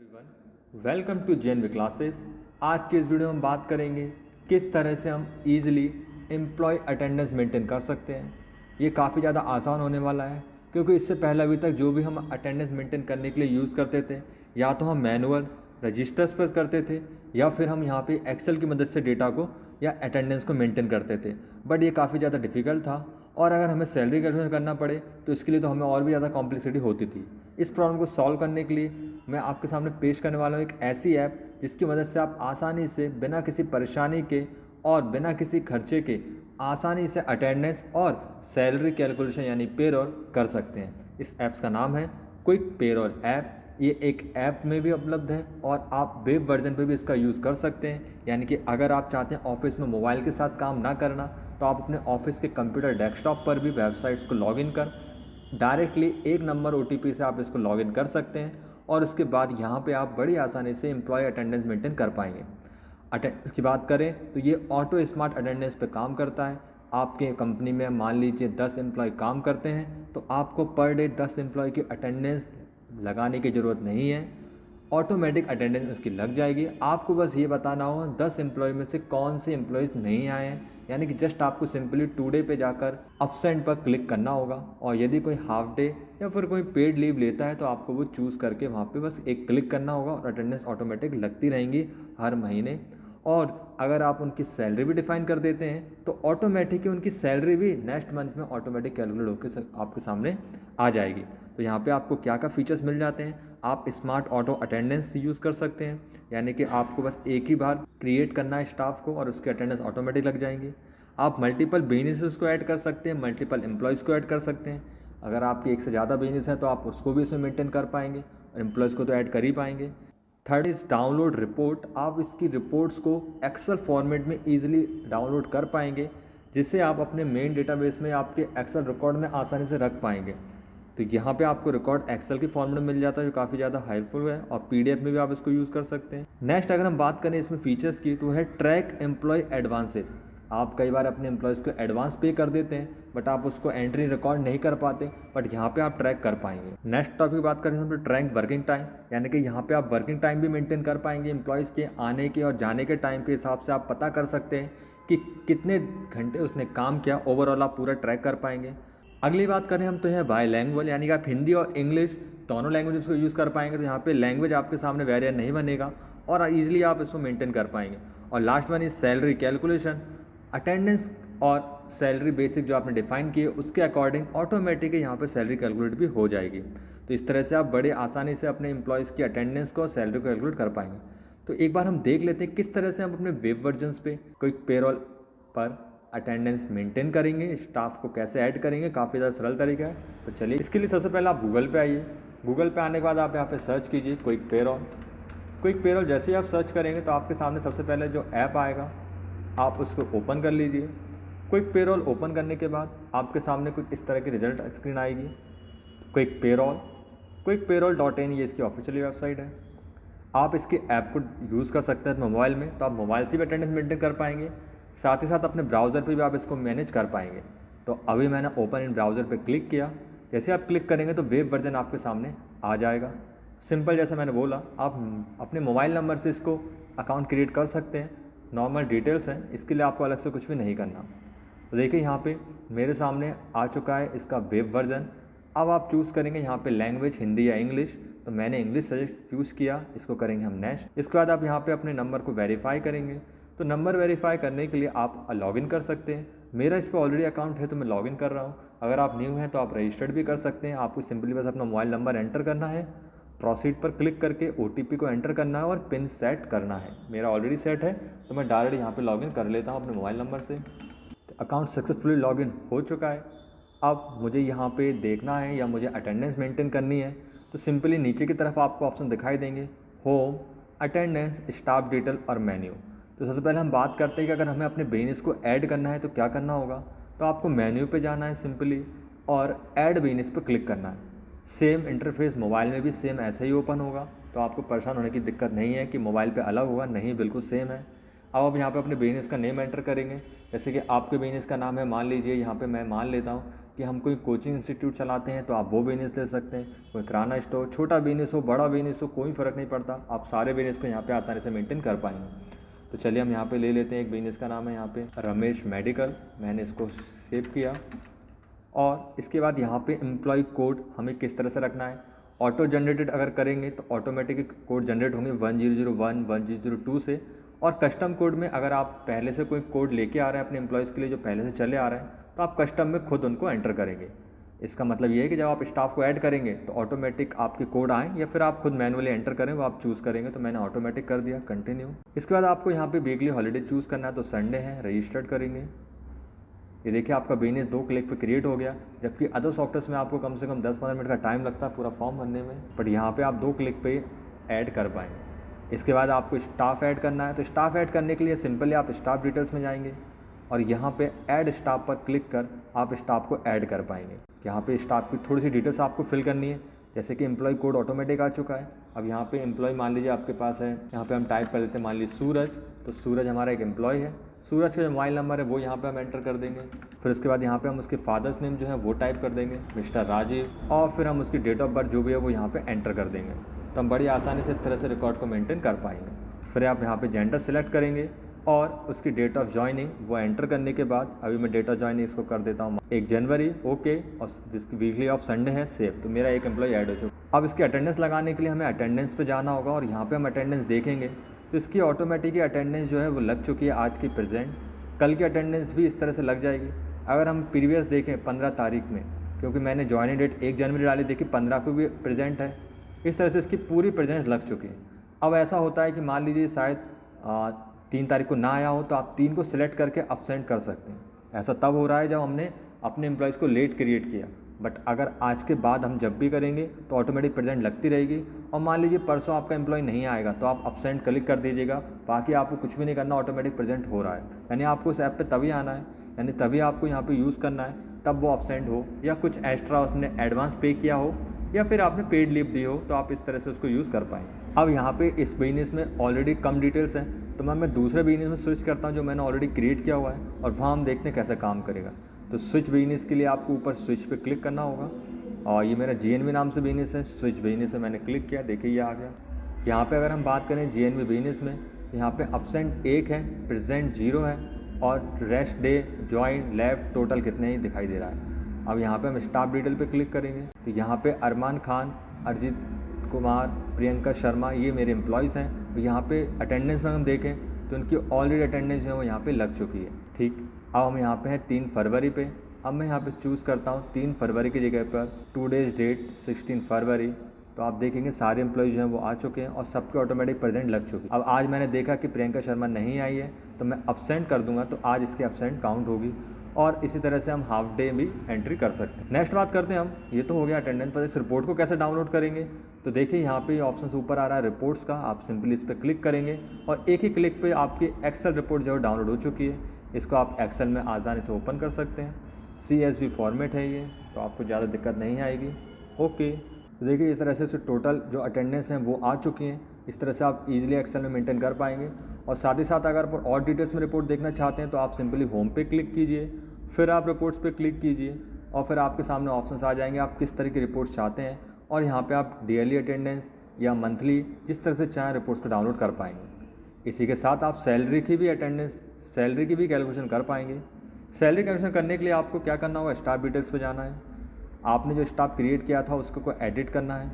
Everyone, welcome to JNV classes. आज की इस वीडियो में हम बात करेंगे किस तरह से हम इजीली एम्प्लॉय अटेंडेंस मेंटेन कर सकते हैं। ये काफ़ी ज़्यादा आसान होने वाला है क्योंकि इससे पहले अभी तक जो भी हम अटेंडेंस मेंटेन करने के लिए यूज़ करते थे या तो हम मैनुअल रजिस्टर्स पर करते थे या फिर हम यहाँ पे एक्सेल की मदद से डेटा को या अटेंडेंस को मेंटेन करते थे। बट ये काफ़ी ज़्यादा डिफ़िकल्ट था और अगर हमें सैलरी कैलकुलेट करना पड़े तो इसके लिए तो हमें और भी ज़्यादा कॉम्प्लेक्सिटी होती थी। इस प्रॉब्लम को सॉल्व करने के लिए मैं आपके सामने पेश करने वाला हूँ एक ऐसी ऐप जिसकी मदद से आप आसानी से बिना किसी परेशानी के और बिना किसी खर्चे के आसानी से अटेंडेंस और सैलरी कैलकुलेशन यानी पेरोल कर सकते हैं। इस ऐप्स का नाम है क्विक पेरोल ऐप। ये एक ऐप में भी उपलब्ध है और आप वेब वर्जन पे भी इसका यूज़ कर सकते हैं। यानी कि अगर आप चाहते हैं ऑफिस में मोबाइल के साथ काम ना करना तो आप अपने ऑफिस के कंप्यूटर डेस्कटॉप पर भी वेबसाइट्स को लॉगिन कर डायरेक्टली एक नंबर OTP से आप इसको लॉगिन कर सकते हैं और उसके बाद यहाँ पे आप बड़ी आसानी से एम्प्लॉय अटेंडेंस मेंटेन कर पाएंगे। अटेंडेंस की बात करें तो ये ऑटो स्मार्ट अटेंडेंस पे काम करता है। आपके कंपनी में मान लीजिए 10 एम्प्लॉय काम करते हैं तो आपको पर डे 10 एम्प्लॉय की अटेंडेंस लगाने की ज़रूरत नहीं है, ऑटोमेटिक अटेंडेंस उसकी लग जाएगी। आपको बस ये बताना होगा 10 एम्प्लॉय में से कौन से एम्प्लॉयज़ नहीं आए हैं, यानी कि जस्ट आपको सिंपली टुडे पे जाकर अब्सेंट पर क्लिक करना होगा और यदि कोई हाफ डे या फिर कोई पेड लीव लेता है तो आपको वो चूज़ करके वहाँ पे बस एक क्लिक करना होगा और अटेंडेंस ऑटोमेटिक लगती रहेंगी हर महीने। और अगर आप उनकी सैलरी भी डिफाइन कर देते हैं तो ऑटोमेटिक ही उनकी सैलरी भी नेक्स्ट मंथ में ऑटोमेटिक कैलकुलेट होकर आपके सामने आ जाएगी। तो यहाँ पे आपको क्या क्या फीचर्स मिल जाते हैं, आप स्मार्ट ऑटो अटेंडेंस यूज़ कर सकते हैं, यानी कि आपको बस एक ही बार क्रिएट करना है स्टाफ को और उसके अटेंडेंस ऑटोमेटिक लग जाएंगे। आप मल्टीपल बिजनेसेस को ऐड कर सकते हैं, मल्टीपल एम्प्लॉयज़ को ऐड कर सकते हैं। अगर आपकी एक से ज़्यादा बिजनेस है तो आप उसको भी इसमें मेंटेन कर पाएंगे और एम्प्लॉयज़ को तो ऐड कर ही पाएंगे। Third is download report. आप इसकी रिपोर्ट्स को एक्सेल फॉर्मेट में ईजिली डाउनलोड कर पाएंगे जिससे आप अपने मेन डेटाबेस में आपके एक्सेल रिकॉर्ड में आसानी से रख पाएंगे। तो यहाँ पे आपको रिकॉर्ड एक्सेल की फॉर्मेट में मिल जाता है जो काफ़ी ज़्यादा हेल्पफुल है और PDF में भी आप इसको यूज़ कर सकते हैं। नेक्स्ट अगर हम बात करें इसमें फीचर्स की तो है ट्रैक एम्प्लॉय एडवांसेस। आप कई बार अपने एम्प्लॉयज़ को एडवांस पे कर देते हैं बट आप उसको एंट्री रिकॉर्ड नहीं कर पाते, बट यहाँ पे आप ट्रैक कर पाएंगे। नेक्स्ट टॉपिक बात करें हम तो ट्रैक वर्किंग टाइम, यानी कि यहाँ पे आप वर्किंग टाइम भी मेंटेन कर पाएंगे। एम्प्लॉयज़ के आने के और जाने के टाइम के हिसाब से आप पता कर सकते हैं कि कितने घंटे उसने काम किया, ओवरऑल आप पूरा ट्रैक कर पाएंगे। अगली बात करें हम तो है बाईलैंग्वेज, यानी कि आप हिंदी और इंग्लिश दोनों लैंग्वेज को यूज़ कर पाएंगे। तो यहाँ पे लैंग्वेज आपके सामने बैरियर नहीं बनेगा और ईजिली आप इसको मेंटेन कर पाएंगे। और last one is salary calculation. Attendance और सैलरी बेसिक जो आपने डिफाइन किए उसके अकॉर्डिंग ऑटोमेटिक यहाँ पे सैलरी कैलकुलेट भी हो जाएगी। तो इस तरह से आप बड़े आसानी से अपने एम्प्लॉयज़ की अटेंडेंस को और सैलरी को कैलकुलेट कर पाएंगे। तो एक बार हम देख लेते हैं किस तरह से हम अपने वेब वर्जन्स पे क्विक पेरोल पर अटेंडेंस मेंटेन करेंगे, स्टाफ को कैसे ऐड करेंगे। काफ़ी ज़्यादा सरल तरीका है। तो चलिए इसके लिए सबसे पहले आप गूगल पे आइए। गूगल पे आने के बाद आप यहाँ पे सर्च कीजिए क्विक पेरोल। क्विक पेरोल जैसे ही आप सर्च करेंगे तो आपके सामने सबसे पहले जो ऐप आएगा आप उसको ओपन कर लीजिए। क्विक पेरोल ओपन करने के बाद आपके सामने कुछ इस तरह की रिजल्ट स्क्रीन आएगी। क्विक पेरोल .in ये इसकी ऑफिशियल वेबसाइट है। आप इसके ऐप को यूज़ कर सकते हैं अपने मोबाइल में, तो आप मोबाइल से भी अटेंडेंस मेंटेन कर पाएंगे, साथ ही साथ अपने ब्राउज़र पे भी आप इसको मैनेज कर पाएंगे। तो अभी मैंने ओपन इन ब्राउज़र पे क्लिक किया। जैसे आप क्लिक करेंगे तो वेब वर्जन आपके सामने आ जाएगा। सिंपल जैसा मैंने बोला, आप अपने मोबाइल नंबर से इसको अकाउंट क्रिएट कर सकते हैं। नॉर्मल डिटेल्स हैं, इसके लिए आपको अलग से कुछ भी नहीं करना। तो देखिए यहाँ पे मेरे सामने आ चुका है इसका वेब वर्जन। अब आप चूज़ करेंगे यहाँ पे लैंग्वेज हिंदी या इंग्लिश, तो मैंने इंग्लिश सजेस्ट चूज़ किया। इसको करेंगे हम नेक्स्ट। इसके बाद आप यहाँ पे अपने नंबर को वेरीफाई करेंगे। तो नंबर वेरीफाई करने के लिए आप लॉगिन कर सकते हैं। मेरा इस पर ऑलरेडी अकाउंट है तो मैं लॉगिन कर रहा हूँ। अगर आप न्यू हैं तो आप रजिस्टर्ड भी कर सकते हैं। आपको सिंपली बस अपना मोबाइल नंबर एंटर करना है, प्रोसीड पर क्लिक करके OTP को एंटर करना है और पिन सेट करना है। मेरा ऑलरेडी सेट है तो मैं डायरेक्ट यहाँ पे लॉगिन कर लेता हूँ अपने मोबाइल नंबर से। अकाउंट सक्सेसफुली लॉगिन हो चुका है। अब मुझे यहाँ पे देखना है या मुझे अटेंडेंस मेंटेन करनी है तो सिंपली नीचे की तरफ आपको ऑप्शन दिखाई देंगे, होम, अटेंडेंस, स्टाफ डिटेल और मेन्यू। तो सबसे पहले हम बात करते हैं कि अगर हमें अपने बिजनेस को ऐड करना है तो क्या करना होगा। तो आपको मेन्यू पे जाना है सिंपली और ऐड बिजनेस पर क्लिक करना है। सेम इंटरफेस मोबाइल में भी सेम ऐसे ही ओपन होगा, तो आपको परेशान होने की दिक्कत नहीं है कि मोबाइल पे अलग होगा, नहीं, बिल्कुल सेम है। अब आप यहाँ पे अपने बिजनेस का नेम एंटर करेंगे। जैसे कि आपके बिजनेस का नाम है, मान लीजिए यहाँ पे मैं मान लेता हूँ कि हम कोई कोचिंग इंस्टीट्यूट चलाते हैं तो आप वो बिजनेस ले सकते हैं, कोई किराना स्टोर, छोटा बिजनेस हो बड़ा बिजनेस हो कोई फ़र्क नहीं पड़ता, आप सारे बिजनेस को यहाँ पे आसानी से मेंटेन कर पाएंगे। तो चलिए हम यहाँ पे ले लेते हैं एक बिजनेस का नाम है यहाँ पे रमेश मेडिकल। मैंने इसको सेव किया और इसके बाद यहाँ पे एम्प्लॉय कोड हमें किस तरह से रखना है। ऑटो जनरेटेड अगर करेंगे तो ऑटोमेटिक कोड जनरेट होंगे 1001 1002 से, और कस्टम कोड में अगर आप पहले से कोई कोड लेके आ रहे हैं अपने एम्प्लॉयज़ के लिए जो पहले से चले आ रहे हैं तो आप कस्टम में खुद उनको एंटर करेंगे। इसका मतलब ये है कि जब आप स्टाफ को ऐड करेंगे तो ऑटोमेटिक आपके कोड आएँ या फिर आप खुद मैनुअली एंटर करें, वो आप चूज़ करेंगे। तो मैंने ऑटोमेटिक कर दिया, कंटिन्यू। इसके बाद आपको यहाँ पे वीकली हॉलीडे चूज़ करना है, तो संडे है, रजिस्टर्ड करेंगे। ये देखिए आपका बिजनेस 2 क्लिक पे क्रिएट हो गया, जबकि अदर सॉफ्टवेयर में आपको कम से कम 10-15 मिनट का टाइम लगता है पूरा फॉर्म भरने में, बट यहाँ पे आप 2 क्लिक पे ऐड कर पाएंगे। इसके बाद आपको स्टाफ ऐड करना है, तो स्टाफ ऐड करने के लिए सिंपली आप स्टाफ डिटेल्स में जाएंगे और यहाँ पे ऐड स्टाफ पर क्लिक कर आप स्टाफ को ऐड कर पाएंगे। यहाँ पे स्टाफ की थोड़ी सी डिटेल्स आपको फिल करनी है, जैसे कि एम्प्लॉय कोड ऑटोमेटिक आ चुका है। अब यहाँ पे एम्प्लॉय मान लीजिए आपके पास है, यहाँ पे हम टाइप कर देते हैं मान लीजिए सूरज, तो सूरज हमारा एक एम्प्लॉय है। सूरज का जो मोबाइल नंबर है वो यहाँ पे हम एंटर कर देंगे। फिर उसके बाद यहाँ पे हम उसके फादर्स नेम जो है वो टाइप कर देंगे, मिस्टर राजीव, और फिर हम उसकी डेट ऑफ बर्थ जो भी है वो यहाँ पे एंटर कर देंगे। तो हम बड़ी आसानी से इस तरह से रिकॉर्ड को मेंटेन कर पाएंगे। फिर आप यहाँ पे जेंडर सेलेक्ट करेंगे और उसकी डेट ऑफ ज्वाइनिंग वो एंटर करने के बाद, अभी मैं डेट ऑफ ज्वाइनिंग इसको कर देता हूँ 1 जनवरी, ओके, और वीकली ऑफ संडे है, सेव। तो मेरा एक एम्प्लॉय ऐड हो चुका। अब इसकी अटेंडेंस लगाने के लिए हमें अटेंडेंस पे जाना होगा और यहाँ पे हम अटेंडेंस देखेंगे तो इसकी ऑटोमेटिक अटेंडेंस जो है वो लग चुकी है आज की प्रेजेंट। कल की अटेंडेंस भी इस तरह से लग जाएगी। अगर हम प्रीवियस देखें 15 तारीख में, क्योंकि मैंने ज्वाइनिंग डेट 1 जनवरी डाली, देखिए 15 को भी प्रेजेंट है, इस तरह से इसकी पूरी प्रेजेंट लग चुकी है। अब ऐसा होता है कि मान लीजिए शायद 3 तारीख को ना आया हो तो आप 3 को सिलेक्ट करके अपसेंट कर सकते हैं। ऐसा तब हो रहा है जब हमने अपने एम्प्लॉयज़ को लेट क्रिएट किया, बट अगर आज के बाद हम जब भी करेंगे तो ऑटोमेटिक प्रेजेंट लगती रहेगी। और मान लीजिए परसों आपका एम्प्लॉय नहीं आएगा तो आप अपसेंट क्लिक कर दीजिएगा, बाकी आपको कुछ भी नहीं करना, ऑटोमेटिक प्रेजेंट हो रहा है। यानी आपको उस ऐप पे तभी आना है, यानी तभी आपको यहाँ पे यूज़ करना है, तब वो अपसेंट हो या कुछ एक्स्ट्रा उसने एडवांस पे किया हो या फिर आपने पेड लीव दी हो, तो आप इस तरह से उसको यूज़ कर पाएंगे। अब यहाँ पे इस बिजनेस में ऑलरेडी कम डिटेल्स हैं, तो मैं दूसरे बिजनेस में स्विच करता हूँ जो मैंने ऑलरेडी क्रिएट किया हुआ है, और वहाँ हम देखते हैं कैसे काम करेगा। तो स्विच बिजनेस के लिए आपको ऊपर स्विच पे क्लिक करना होगा, और ये मेरा GNV नाम से बिजनेस है, स्विच बिजनेस से मैंने क्लिक किया, देखिए ये आ गया। यहाँ पे अगर हम बात करें GNV बिजनेस में, यहाँ पे अपसेंट 1 है, प्रेजेंट 0 है, और rest day, join, left, total कितने ही दिखाई दे रहा है। अब यहाँ पे हम स्टाफ डिटेल पे क्लिक करेंगे तो यहाँ पे अरमान खान, अरिजीत कुमार, प्रियंका शर्मा, ये मेरे एम्प्लॉयज़ हैं। तो यहाँ पे अटेंडेंस में हम देखें तो उनकी ऑलरेडी अटेंडेंस है वो यहाँ पे लग चुकी है। ठीक, अब हम यहाँ पे हैं 3 फरवरी पे। अब मैं यहाँ पे चूज़ करता हूँ 3 फरवरी की जगह पर 2 डेज़ डेट 16 फरवरी। तो आप देखेंगे सारे एम्प्लॉयज़ जो हैं वो आ चुके हैं और सबके ऑटोमेटिक प्रेजेंट लग चुकी है। अब आज मैंने देखा कि प्रियंका शर्मा नहीं आई है तो मैं अपसेंट कर दूंगा, तो आज इसकी अपसेंट काउंट होगी, और इसी तरह से हम हाफ डे भी एंट्री कर सकते हैं। नेक्स्ट बात करते हैं हम, ये तो हो गया अटेंडेंस पर। इस रिपोर्ट को कैसे डाउनलोड करेंगे, तो देखिए यहाँ पे ऑप्शन ऊपर आ रहा है रिपोर्ट्स का, आप सिंपली इस पर क्लिक करेंगे और एक ही क्लिक पे आपकी एक्सेल रिपोर्ट जो है डाउनलोड हो चुकी है। इसको आप एक्सेल में आसानी से ओपन कर सकते हैं। CSV फॉर्मेट है ये, तो आपको ज़्यादा दिक्कत नहीं आएगी। ओके, तो देखिए इस तरह से टोटल जो अटेंडेंस हैं वो आ चुकी हैं। इस तरह से आप इजीली एक्सेल में मेंटेन कर पाएंगे। और साथ ही साथ अगर आप और डिटेल्स में रिपोर्ट देखना चाहते हैं तो आप सिंपली होम पे क्लिक कीजिए, फिर आप रिपोर्ट्स पे क्लिक कीजिए और फिर आपके सामने ऑप्शंस आ जाएंगे आप किस तरह की रिपोर्ट्स चाहते हैं, और यहाँ पे आप डेली अटेंडेंस या मंथली जिस तरह से चाहें रिपोर्ट्स को डाउनलोड कर पाएंगे। इसी के साथ आप सैलरी की भी अटेंडेंस, सैलरी की भी कैलकुलेशन कर पाएंगे। सैलरी कैलकुलेशन करने के लिए आपको क्या करना होगा, स्टाफ डिटेल्स पे जाना है। आपने जो स्टाफ क्रिएट किया था उसको को एडिट करना है,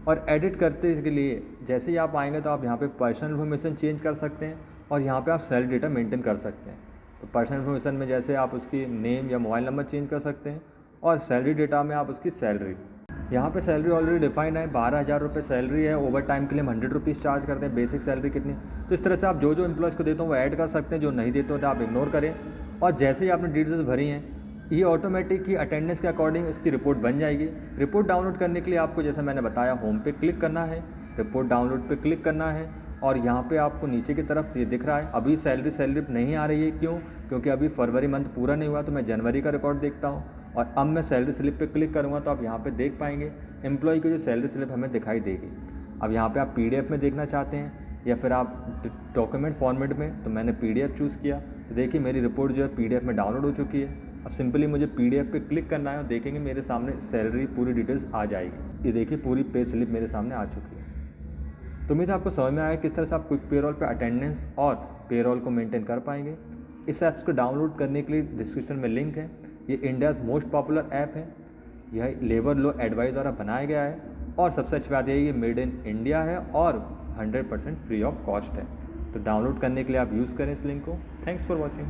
और एडिट करते के लिए जैसे ही आप आएंगे तो आप यहाँ पे पर्सनल इन्फॉर्मेशन चेंज कर सकते हैं और यहाँ पे आप सैलरी डेटा मेंटेन कर सकते हैं। तो पर्सनल इन्फॉर्मेशन में जैसे आप उसकी नेम या मोबाइल नंबर चेंज कर सकते हैं, और सैलरी डेटा में आप उसकी सैलरी, यहाँ पे सैलरी ऑलरेडी डिफाइंड है, 12,000 रुपये सैलरी है। ओवर टाइम के लिए हम 100 रुपीज़ चार्ज करते हैं। बेसिक सैलरी कितनी, तो इस तरह से आप जो जो एम्प्लॉयज़ को देते हो वो ऐड कर सकते हैं, जो नहीं देते हो तो आप इग्नोर करें। और जैसे ही आपने डिटेल्स भरी हैं, ये ऑटोमेटिक ही अटेंडेंस के अकॉर्डिंग इसकी रिपोर्ट बन जाएगी। रिपोर्ट डाउनलोड करने के लिए आपको जैसा मैंने बताया होम पे क्लिक करना है, रिपोर्ट डाउनलोड पे क्लिक करना है, और यहाँ पे आपको नीचे की तरफ ये दिख रहा है अभी सैलरी स्लिप नहीं आ रही है। क्यों? क्योंकि अभी फरवरी मंथ पूरा नहीं हुआ, तो मैं जनवरी का रिकॉर्ड देखता हूँ और अब मैं सैलरी स्लिप पे क्लिक करूँगा तो आप यहाँ पे देख पाएंगे एम्प्लॉय की जो सैलरी स्लिप हमें दिखाई देगी। अब यहाँ पे आप PDF में देखना चाहते हैं या फिर आप डॉक्यूमेंट फॉर्मेट में, तो मैंने PDF चूज़ किया। तो देखिए मेरी रिपोर्ट जो है PDF में डाउनलोड हो चुकी है। अब सिंपली मुझे PDF पे क्लिक करना है और देखेंगे मेरे सामने सैलरी पूरी डिटेल्स आ जाएगी। ये देखिए पूरी पे स्लिप मेरे सामने आ चुकी है। तो उम्मीद है आपको समझ में आया किस तरह से आप क्विक पेरोल पे अटेंडेंस और पेरोल को मेंटेन कर पाएंगे। इस ऐप्स को डाउनलोड करने के लिए डिस्क्रिप्शन में लिंक है। ये इंडियाज़ मोस्ट पॉपुलर ऐप है। यह लेबर लॉ एडवाइस द्वारा बनाया गया है और सबसे अच्छी बात यह है ये मेड इन इंडिया है और 100% फ्री ऑफ कॉस्ट है। तो डाउनलोड करने के लिए आप यूज़ करें इस लिंक को। Thanks for watching.